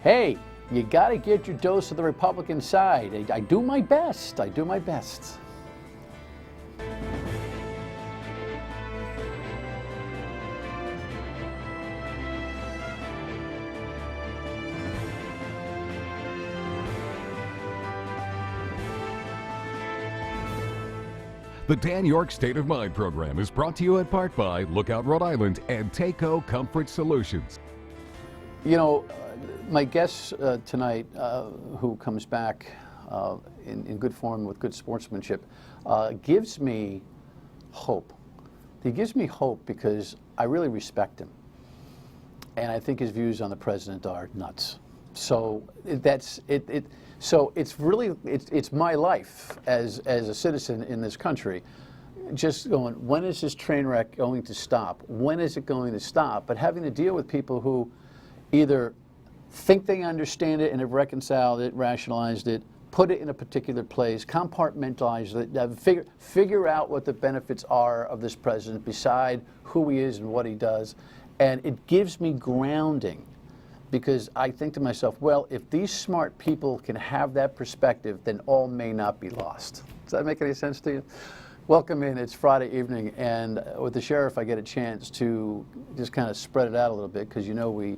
Hey, you got to get your dose of the Republican side. I do my best. I do my best. The Dan York State of Mind program is brought to you in part by Lookout Rhode Island and Takeo Comfort Solutions. You know, my guest tonight, who comes back in good form with good sportsmanship, gives me hope. He gives me hope because I really respect him. And I think his views on the president are nuts. So that's it. So it's really, it's my life as a citizen in this country, just going, when is this train wreck going to stop? When is it going to stop? But having to deal with people who either think they understand it and have reconciled it, rationalized it, put it in a particular place, compartmentalize it, figure out what the benefits are of this president beside who he is and what he does. And it gives me grounding. Because I think to myself, well, if these smart people can have that perspective, then all may not be lost. Does that make any sense to you? Welcome in. It's Friday evening, and with the sheriff, I get a chance to just kind of spread it out a little bit, because you know we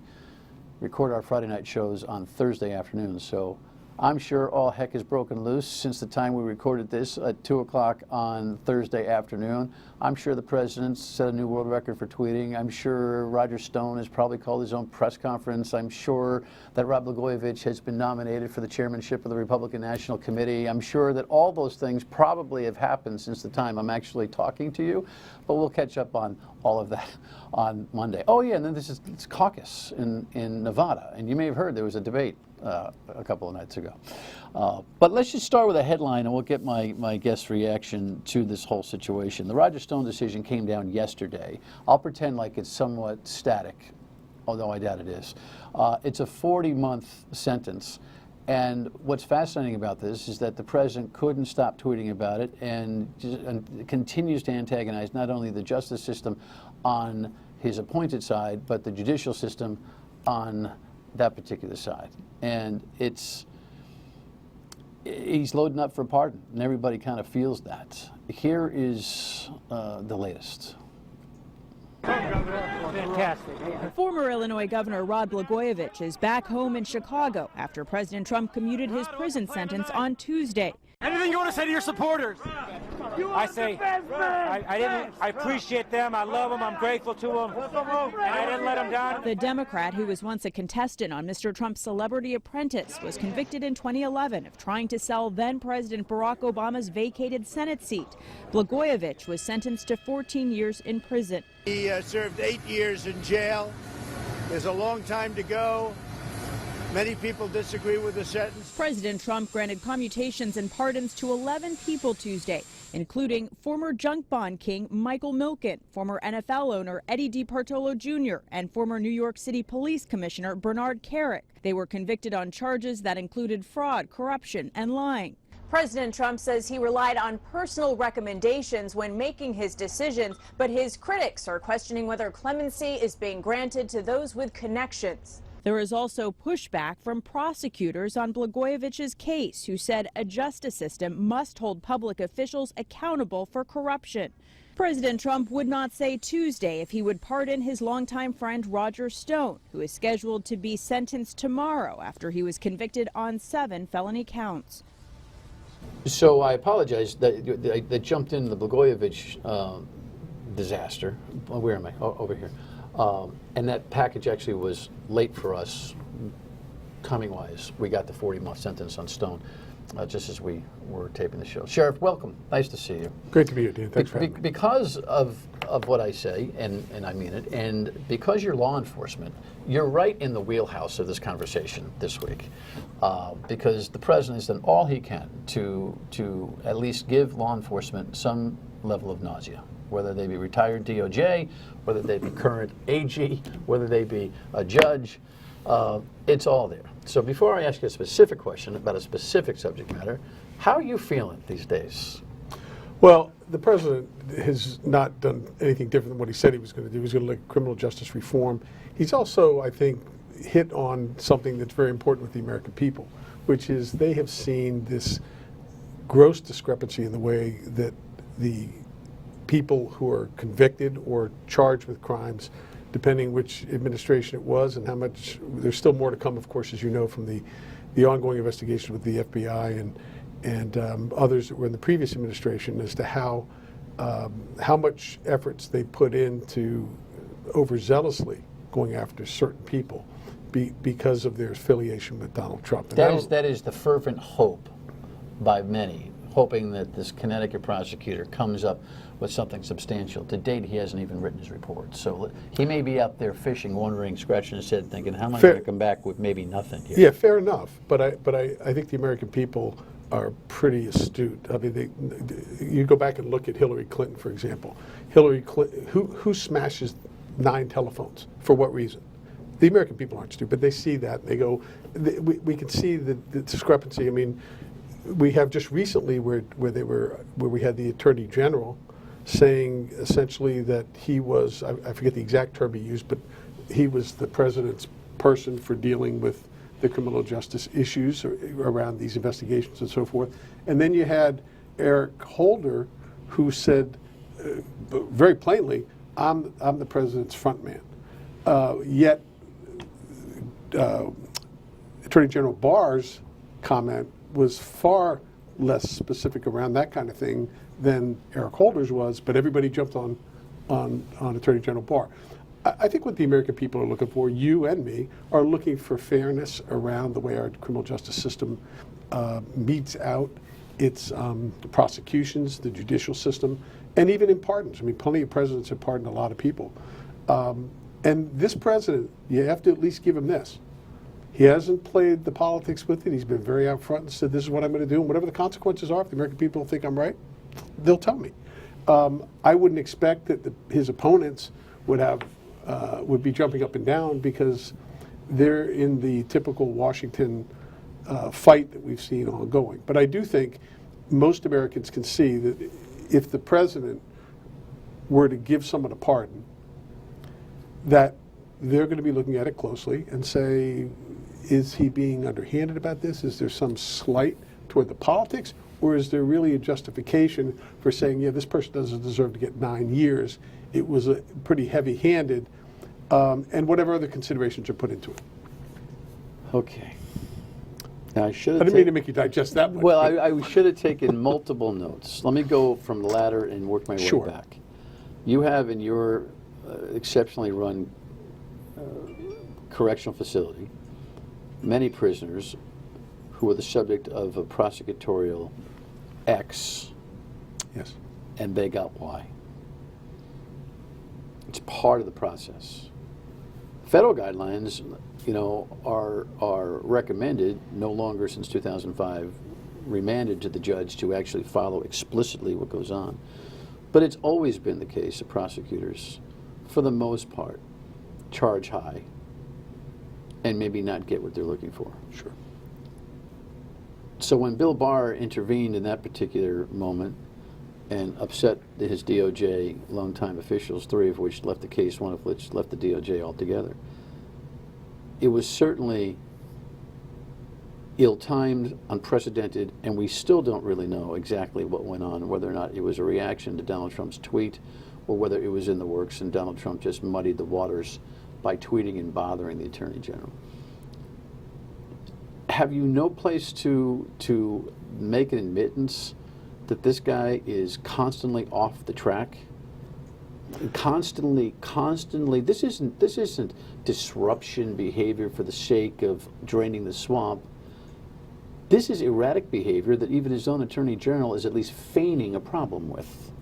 record our Friday night shows on Thursday afternoons. So I'm sure all heck has broken loose since the time we recorded this at 2 o'clock on Thursday afternoon. I'm sure the president set a new world record for tweeting. I'm sure Roger Stone has probably called his own press conference. I'm sure that Rod Blagojevich has been nominated for the chairmanship of the Republican National Committee. I'm sure that all those things probably have happened since the time I'm actually talking to you, but we'll catch up on all of that on Monday. Oh yeah, and then this is caucus in Nevada, and you may have heard there was a debate a couple of nights ago. But let's just start with a headline, and we'll get my guest's reaction to this whole situation. The Roger Stone decision came down yesterday. I'll pretend like it's somewhat static, although I doubt it is. It's a 40-month sentence. And what's fascinating about this is that the president couldn't stop tweeting about it and continues to antagonize not only the justice system on his appointed side, but the judicial system on that particular side. And he's loading up for a pardon, and everybody kind of feels that. Here is the latest. Fantastic. Former Illinois Governor Rod Blagojevich is back home in Chicago after President Trump commuted his prison sentence on Tuesday. Anything you want to say to your supporters? I say, I appreciate them, I love them, I'm grateful to them, and I didn't let them down. The Democrat, who was once a contestant on Mr. Trump's Celebrity Apprentice, was convicted in 2011 of trying to sell then-President Barack Obama's vacated Senate seat. Blagojevich was sentenced to 14 years in prison. He served 8 years in jail. There's a long time to go. Many people disagree with the sentence. President Trump granted commutations and pardons to 11 people Tuesday, including former junk bond king Michael Milken, former NFL owner Eddie DeBartolo Jr., and former New York City Police Commissioner Bernard Kerik. They were convicted on charges that included fraud, corruption, and lying. President Trump says he relied on personal recommendations when making his decisions, but his critics are questioning whether clemency is being granted to those with connections. There is also pushback from prosecutors on Blagojevich's case, who said a justice system must hold public officials accountable for corruption. President Trump would not say Tuesday if he would pardon his longtime friend Roger Stone, who is scheduled to be sentenced tomorrow after he was convicted on 7 felony counts. So I apologize that jumped into the Blagojevich disaster. Where am I? Over here. And that package actually was late for us, timing-wise. We got the 40-month sentence on Stone just as we were taping the show. Sheriff, welcome. Nice to see you. Great to be here, Dan. Thanks for having me. Because of what I say, and I mean it, and because you're law enforcement, you're right in the wheelhouse of this conversation this week. Because the president has done all he can to at least give law enforcement some level of nausea, whether they be retired DOJ, whether they be current AG, whether they be a judge, it's all there. So before I ask you a specific question about a specific subject matter, how are you feeling these days? Well, the president has not done anything different than what he said he was going to do. He was going to look at criminal justice reform. He's also, I think, hit on something that's very important with the American people, which is they have seen this gross discrepancy in the way that the people who are convicted or charged with crimes, depending which administration it was and how much, there's still more to come, of course, as you know, from the ongoing investigation with the FBI and others that were in the previous administration, as to how much efforts they put into overzealously going after certain people because of their affiliation with Donald Trump. And That is the fervent hope by many, hoping that this Connecticut prosecutor comes up with something substantial. To date, he hasn't even written his report. So he may be out there fishing, wondering, scratching his head, thinking, how am I going to come back with maybe nothing here? Yeah, fair enough. But I think the American people are pretty astute. I mean, you go back and look at Hillary Clinton, for example. Hillary Clinton, who smashes 9 telephones? For what reason? The American people aren't stupid. They see that. And they go, we can see the discrepancy. I mean, we have just recently where we had the Attorney General saying essentially that he was, I forget the exact term he used, but he was the president's person for dealing with the criminal justice issues around these investigations and so forth. And then you had Eric Holder, who said very plainly, I'm the president's front man. Yet Attorney General Barr's comment was far less specific around that kind of thing than Eric Holder's was, but everybody jumped on Attorney General Barr. I think what the American people are looking for, you and me, are looking for fairness around the way our criminal justice system metes out its prosecutions, the judicial system, and even in pardons. I mean, plenty of presidents have pardoned a lot of people. And this president, you have to at least give him this. He hasn't played the politics with it. He's been very out front and said, this is what I'm going to do. And whatever the consequences are, if the American people think I'm right, they'll tell me. I wouldn't expect that his opponents would be jumping up and down, because they're in the typical Washington fight that we've seen ongoing. But I do think most Americans can see that if the president were to give someone a pardon, that they're going to be looking at it closely and say, is he being underhanded about this? Is there some slight toward the politics? Or is there really a justification for saying, yeah, this person doesn't deserve to get 9 years? It was a pretty heavy-handed, and whatever other considerations are put into it. Okay. Now, I didn't mean to make you digest that much. Well, I should have taken multiple notes. Let me go from the ladder and work my way back. You have in your exceptionally run correctional facility many prisoners who are the subject of a prosecutorial X. Yes. And they got Y. It's part of the process. Federal guidelines, you know, are recommended, no longer since 2005, remanded to the judge to actually follow explicitly what goes on. But it's always been the case that prosecutors, for the most part, charge high and maybe not get what they're looking for. Sure. So when Bill Barr intervened in that particular moment and upset his DOJ longtime officials, 3 of which left the case, 1 of which left the DOJ altogether, it was certainly ill-timed, unprecedented, and we still don't really know exactly what went on, whether or not it was a reaction to Donald Trump's tweet or whether it was in the works and Donald Trump just muddied the waters by tweeting and bothering the Attorney General. Have you no place to make an admittance that this guy is constantly off the track? Constantly, this isn't disruption behavior for the sake of draining the swamp. This is erratic behavior that even his own Attorney General is at least feigning a problem with.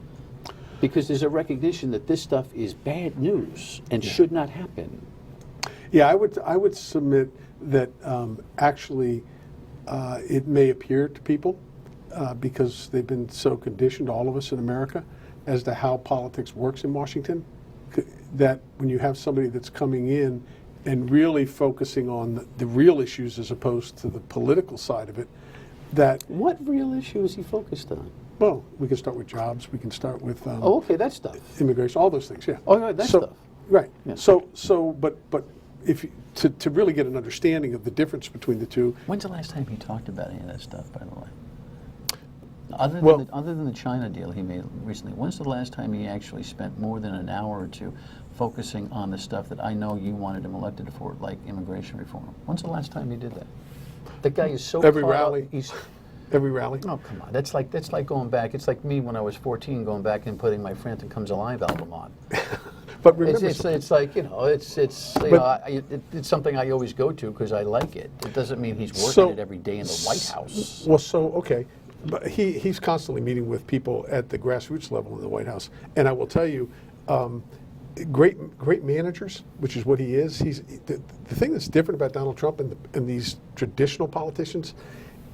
Because there's a recognition that this stuff is bad news and should not happen. Yeah, I would submit that actually it may appear to people, because they've been so conditioned, all of us in America, as to how politics works in Washington, that when you have somebody that's coming in and really focusing on the real issues as opposed to the political side of it, that... What real issue is he focused on? Well, we can start with jobs, we can start with... oh, okay, that stuff. Immigration, all those things, yeah. Oh, right, that stuff. Right. Yeah. So, but to really get an understanding of the difference between the two. When's the last time he talked about any of that stuff, by the way? Other than the China deal he made recently, when's the last time he actually spent more than an hour or two focusing on the stuff that I know you wanted him elected for, like immigration reform? When's the last time he did that? The guy is so Every caught rally. Up, Every rally. Oh, come on. That's like going back. It's like me when I was 14 going back and putting my Frampton Comes Alive album on. But remember, it's like, you know, it's something I always go to because I like it. It doesn't mean he's working it every day in the White House. Well, okay. But he's constantly meeting with people at the grassroots level in the White House. And I will tell you, great managers, which is what he is. The thing that's different about Donald Trump and these traditional politicians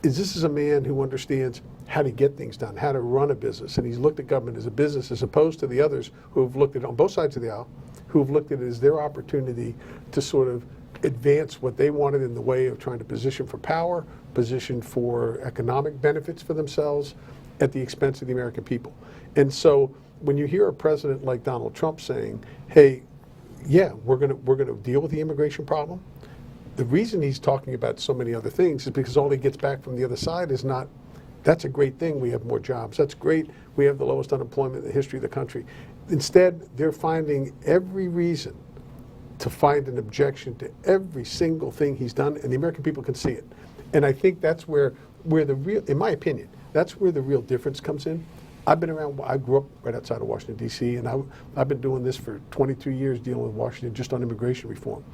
is this is a man who understands how to get things done, how to run a business. And he's looked at government as a business as opposed to the others who have looked at it on both sides of the aisle, who have looked at it as their opportunity to sort of advance what they wanted in the way of trying to position for power, position for economic benefits for themselves at the expense of the American people. And so when you hear a president like Donald Trump saying, hey, yeah, we're going to deal with the immigration problem, the reason he's talking about so many other things is because all he gets back from the other side is not, that's a great thing, we have more jobs, that's great, we have the lowest unemployment in the history of the country. Instead, they're finding every reason to find an objection to every single thing he's done, and the American people can see it. And I think that's where the real, in my opinion, that's where the real difference comes in. I've been around, I grew up right outside of Washington, D.C., and I've been doing this for 22 years, dealing with Washington just on immigration reform.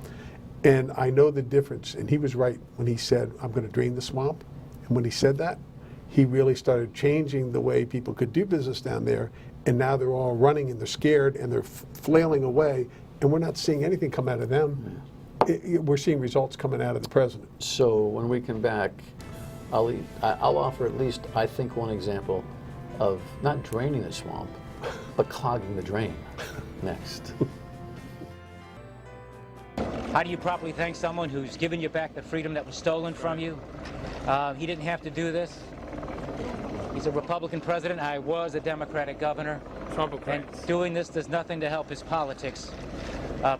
And I know the difference, and he was right when he said, I'm going to drain the swamp. And when he said that, he really started changing the way people could do business down there, and now they're all running and they're scared and they're flailing away, and we're not seeing anything come out of them. We're seeing results coming out of the president. So when we come back, I'll offer at least, I think, one example of not draining the swamp, but clogging the drain next. How do you properly thank someone who's given you back the freedom that was stolen from you? He didn't have to do this. He's a Republican president. I was a Democratic governor. And doing this does nothing to help his politics.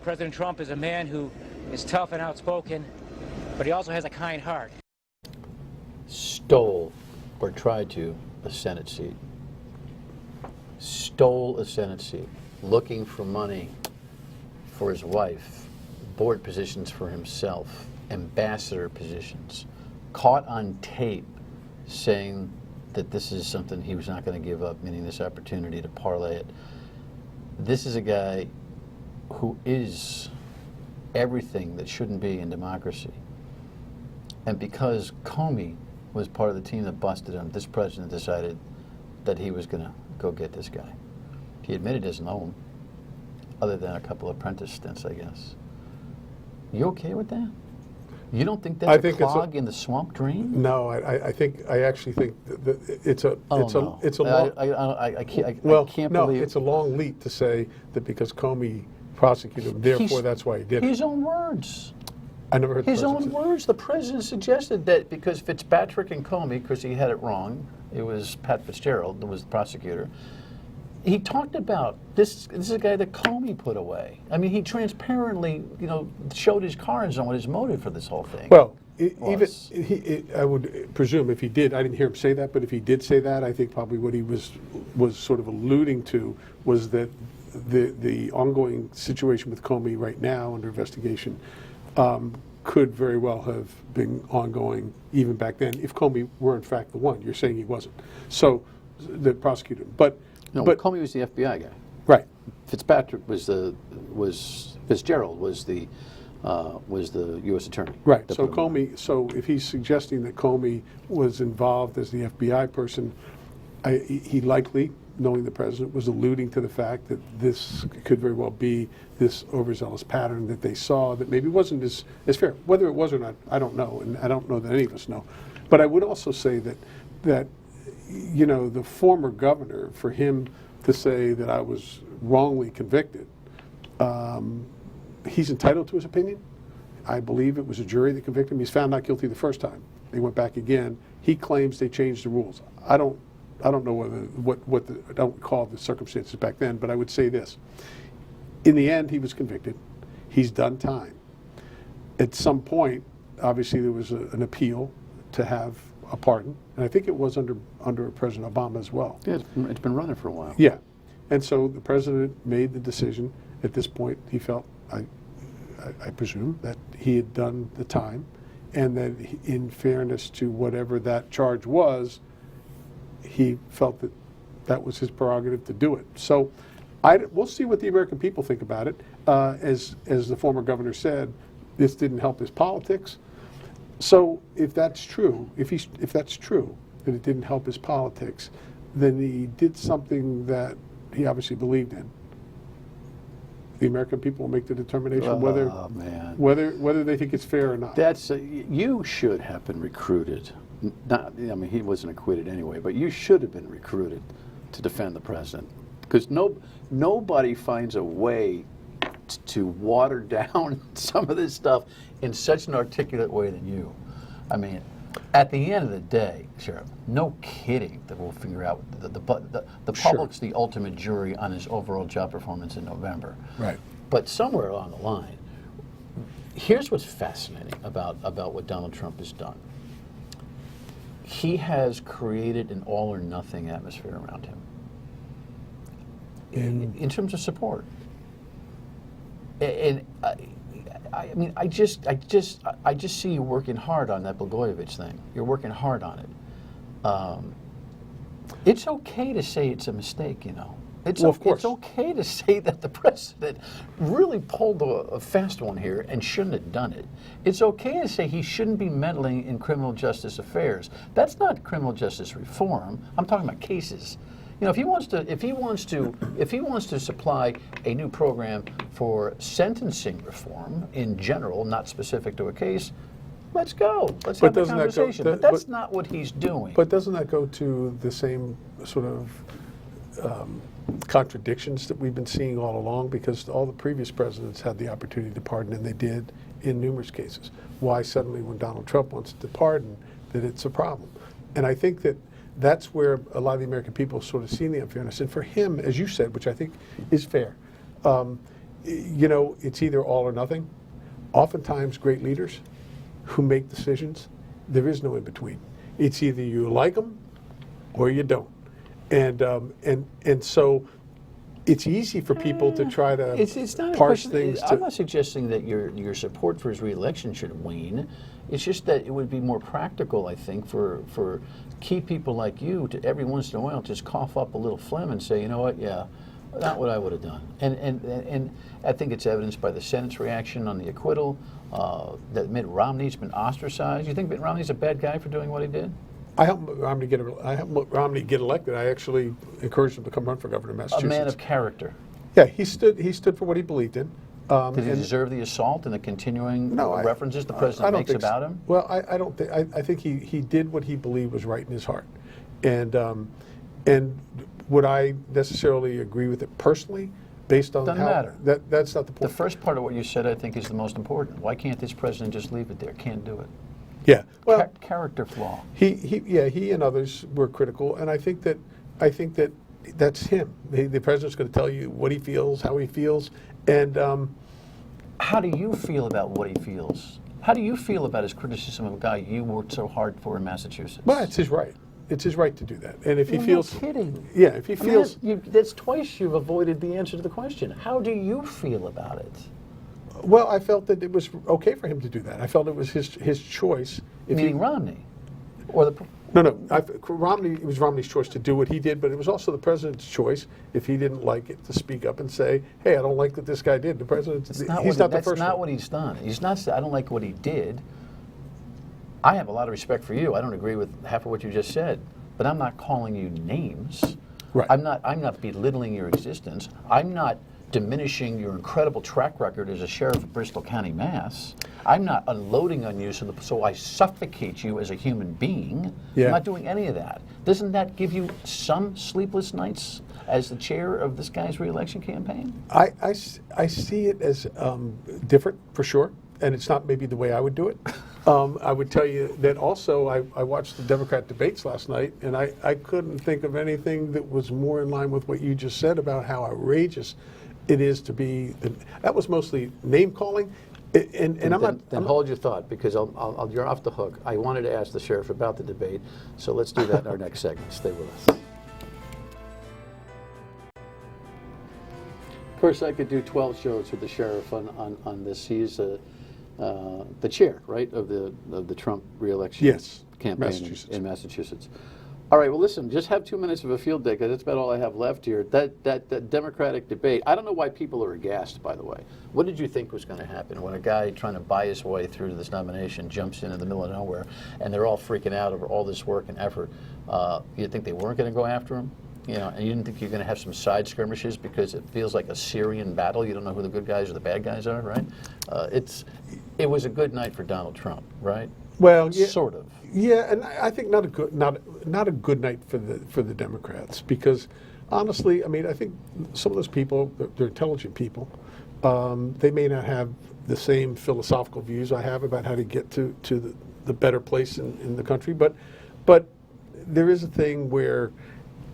President Trump is a man who is tough and outspoken, but he also has a kind heart. Stole, or tried to, a Senate seat. Stole a Senate seat, looking for money for his wife, board positions for himself, ambassador positions, caught on tape saying that this is something he was not going to give up, meaning this opportunity to parlay it. This is a guy who is everything that shouldn't be in democracy. And because Comey was part of the team that busted him, this president decided that he was going to go get this guy. He admitted he doesn't know him, other than a couple of apprentice stints, I guess. You okay with that? You don't think that's a clog in the swamp drain? No, I actually think that it's a long. I can't believe it's a long leap to say that because Comey prosecuted him, therefore that's why he did it. His own words. I never heard his own words. The president suggested that because Fitzpatrick and Comey, because he had it wrong, it was Pat Fitzgerald that was the prosecutor. He talked about this is a guy that Comey put away. I mean, he transparently, showed his cards on what his motive for this whole thing. Well, I would presume if he did, I didn't hear him say that, but if he did say that, I think probably what he was sort of alluding to was that the ongoing situation with Comey right now under investigation could very well have been ongoing even back then if Comey were in fact the one. You're saying he wasn't. So the prosecutor, but Comey was the FBI guy. Right. Fitzpatrick Fitzgerald was the U.S. attorney. Right. So Comey. So if he's suggesting that Comey was involved as the FBI person, he likely, knowing the president, was alluding to the fact that this could very well be this overzealous pattern that they saw that maybe wasn't as fair. Whether it was or not, I don't know, and I don't know that any of us know. But I would also say that the former governor, for him to say that I was wrongly convicted, he's entitled to his opinion. I believe it was a jury that convicted him. He's found not guilty the first time. They went back again. He claims they changed the rules. I don't know I don't recall the circumstances back then, but I would say this. In the end, he was convicted. He's done time. at some point, obviously there was an appeal to have a pardon, and I think it was under President Obama as well. Yeah, it's been running for a while. Yeah, and so the president made the decision. At this point, he felt, I presume, that he had done the time, and that in fairness to whatever that charge was, he felt that that was his prerogative to do it. So we'll see what the American people think about it. As the former governor said, this didn't help his politics. So if that's true, if that's true, that it didn't help his politics, then he did something that he obviously believed in. The American people will make the determination whether they think it's fair or not. That's you should have been recruited. Not, I mean, he wasn't acquitted anyway, but you should have been recruited to defend the president, because nobody finds a way to water down some of this stuff in such an articulate way than you. I mean, at the end of the day, Sheriff, no kidding that we'll figure out the public's the ultimate jury on his overall job performance in November. Right. But somewhere along the line, here's what's fascinating about what Donald Trump has done. He has created an all or nothing atmosphere around him in terms of support. And I mean, I just see you working hard on that Blagojevich thing. You're working hard on it. It's okay to say it's a mistake, you know. It's okay to say that the president really pulled a fast one here and shouldn't have done it. It's okay to say he shouldn't be meddling in criminal justice affairs. That's not criminal justice reform. I'm talking about cases. You know, if he wants to supply a new program for sentencing reform in general, not specific to a case, let's go. Let's have the conversation. But that's not what he's doing. But doesn't that go to the same sort of contradictions that we've been seeing all along? Because all the previous presidents had the opportunity to pardon, and they did in numerous cases. Why suddenly, when Donald Trump wants to pardon, that it's a problem? And I think that that's where a lot of the American people sort of see the unfairness. And for him, as you said, which I think is fair, you know, it's either all or nothing. Oftentimes, great leaders who make decisions, there is no in between. It's either you like them or you don't. And so it's easy for people to try to it's not parse things. I'm not suggesting that your support for his reelection should wane. It's just that it would be more practical, I think, for key people like you to every once in a while just cough up a little phlegm and say, you know what, yeah, not what I would have done. And I think it's evidenced by the Senate's reaction on the acquittal, that Mitt Romney's been ostracized. You think Mitt Romney's a bad guy for doing what he did? I helped Romney get elected. I actually encouraged him to come run for governor of Massachusetts. A man of character. Yeah, he stood for what he believed in. Did he deserve the assault and the continuing references the president makes about him? Well, I don't think. I think he did what he believed was right in his heart, and would I necessarily agree with it personally, based on Doesn't matter. That's not the point. The first part of what you said, I think, is the most important. Why can't this president just leave it there? Can't do it. Yeah, well, character flaw. He and others were critical, and I think that that's him. The president's going to tell you what he feels, how he feels, and how do you feel about what he feels? How do you feel about his criticism of a guy you worked so hard for in Massachusetts? Well, it's his right. It's his right to do that, and if he feels, no kidding. Yeah, if he feels, that's twice you've avoided the answer to the question. How do you feel about it? Well, I felt that it was okay for him to do that. I felt it was his choice. Meaning Romney, or the. No. Romney. It was Romney's choice to do what he did, but it was also the president's choice, if he didn't like it, to speak up and say, "Hey, I don't like what this guy did." The president. He's not the first. That's not what he's done. He's not. I don't like what he did. I have a lot of respect for you. I don't agree with half of what you just said, but I'm not calling you names. Right. I'm not belittling your existence. I'm not diminishing your incredible track record as a sheriff of Bristol County, Mass. I'm not unloading on you so I suffocate you as a human being. Yeah. I'm not doing any of that. Doesn't that give you some sleepless nights as the chair of this guy's reelection campaign? I see it as different, for sure, and it's not maybe the way I would do it. I would tell you that also I watched the Democrat debates last night, and I couldn't think of anything that was more in line with what you just said about how outrageous it is to be. That was mostly name calling. And I'm not. Then hold your thought, because you're off the hook. I wanted to ask the sheriff about the debate, so let's do that in our next segment. Stay with us. Of course, I could do 12 shows with the sheriff on this. He's the chair, right, of the Trump re-election campaign in Massachusetts. All right, well, listen, just have 2 minutes of a field day, because that's about all I have left here. That Democratic debate, I don't know why people are aghast, by the way. What did you think was going to happen when a guy trying to buy his way through to this nomination jumps in the middle of nowhere, and they're all freaking out over all this work and effort? You'd think they weren't going to go after him? You know, and you didn't think you're going to have some side skirmishes because it feels like a Syrian battle. You don't know who the good guys or the bad guys are, right? It was a good night for Donald Trump, right? Well, yeah, sort of. Yeah, and I think not a good night for the Democrats, because honestly, I mean, I think some of those people, they're intelligent people. They may not have the same philosophical views I have about how to get to the better place in the country, but there is a thing where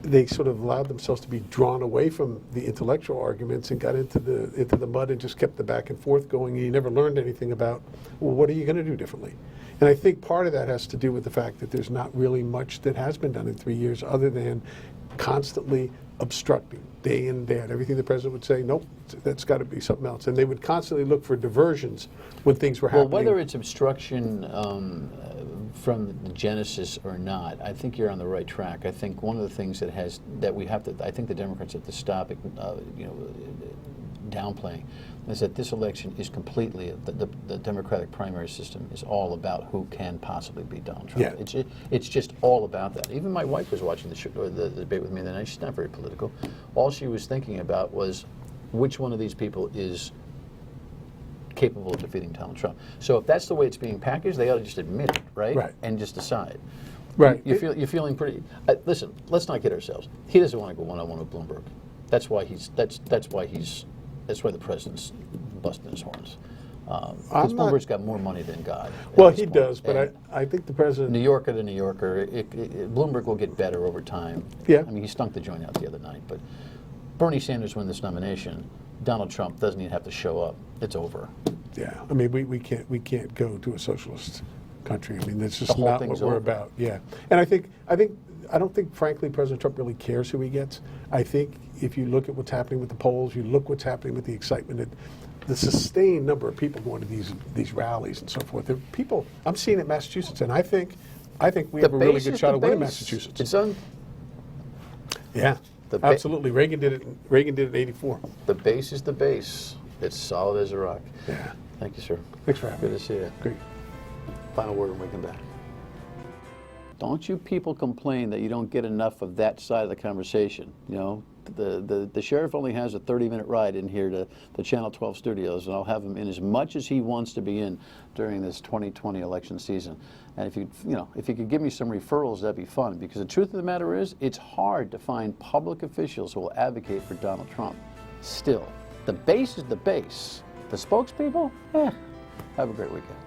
they sort of allowed themselves to be drawn away from the intellectual arguments and got into the mud and just kept the back and forth going, and you never learned anything about, well, what are you going to do differently? And I think part of that has to do with the fact that there's not really much that has been done in 3 years other than constantly obstructing day in and day out. Everything the president would say, nope, that's got to be something else. And they would constantly look for diversions when things were happening. Well, whether it's obstruction from the genesis or not, I think you're on the right track. I think one of the things I think the Democrats have to stop, downplaying, is that this election is completely, the Democratic primary system is all about who can possibly beat Donald Trump. Yeah. It's just all about that. Even my wife was watching the debate with me the night. She's not very political. All she was thinking about was which one of these people is capable of defeating Donald Trump. So if that's the way it's being packaged, they ought to just admit it, right? Right. And just decide. Right. You're feeling pretty. Listen, let's not kid ourselves. He doesn't want to go one-on-one with Bloomberg. That's why the president's busting his horns. Because Bloomberg's got more money than God. Well, he does, but I think the president... New Yorker to New Yorker, Bloomberg will get better over time. Yeah. I mean, he stunk the joint out the other night, but Bernie Sanders win this nomination, Donald Trump doesn't even have to show up. It's over. Yeah, I mean, we can't go to a socialist country. I mean, that's just not what we're about. Yeah, and I don't think, frankly, President Trump really cares who he gets. I think if you look at what's happening with the polls, you look what's happening with the excitement, the sustained number of people going to these rallies and so forth. There are people I'm seeing in Massachusetts, and I think we have a really good shot of winning Massachusetts. Yeah, absolutely. Reagan did it in '84. The base is the base. It's solid as a rock. Yeah. Thank you, sir. Thanks for having me. Good to see you. Great. Final word when we come back. Don't you people complain that you don't get enough of that side of the conversation. You know, the sheriff only has a 30-minute ride in here to the Channel 12 studios, and I'll have him in as much as he wants to be in during this 2020 election season. And if you could give me some referrals, that'd be fun, because the truth of the matter is, it's hard to find public officials who will advocate for Donald Trump. Still, the base is the base. The spokespeople, have a great weekend.